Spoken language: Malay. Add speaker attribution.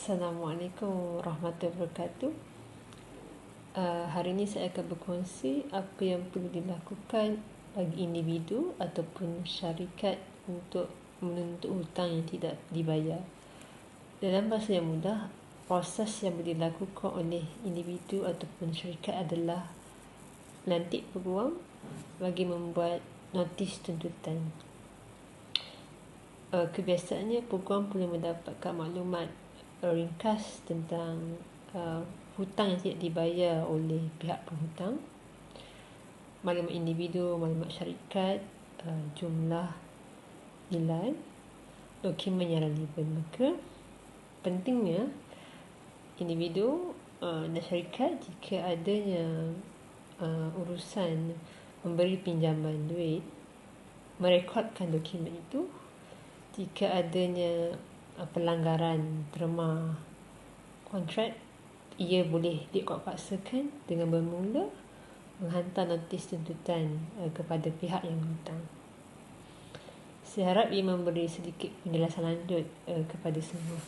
Speaker 1: Assalamualaikum warahmatullahi wabarakatuh. Hari ini saya akan berkongsi apa yang perlu dilakukan bagi individu ataupun syarikat untuk menuntut hutang yang tidak dibayar. Dalam bahasa yang mudah, proses yang boleh dilakukan oleh individu ataupun syarikat adalah melantik peguam bagi membuat notis tuntutan. Kebiasaannya peguam perlu mendapatkan maklumat ringkas tentang hutang yang tidak dibayar oleh pihak penghutang, maklumat individu, maklumat syarikat, jumlah, nilai, dokumen yang relevan. Maka pentingnya individu dan syarikat jika adanya urusan memberi pinjaman duit, merekodkan dokumen itu. Jika adanya pelanggaran terma kontrak, ia boleh dikuatpaksakan dengan bermula menghantar notis tuntutan kepada pihak yang berhutang. Saya harap ia memberi sedikit penjelasan lanjut kepada semua.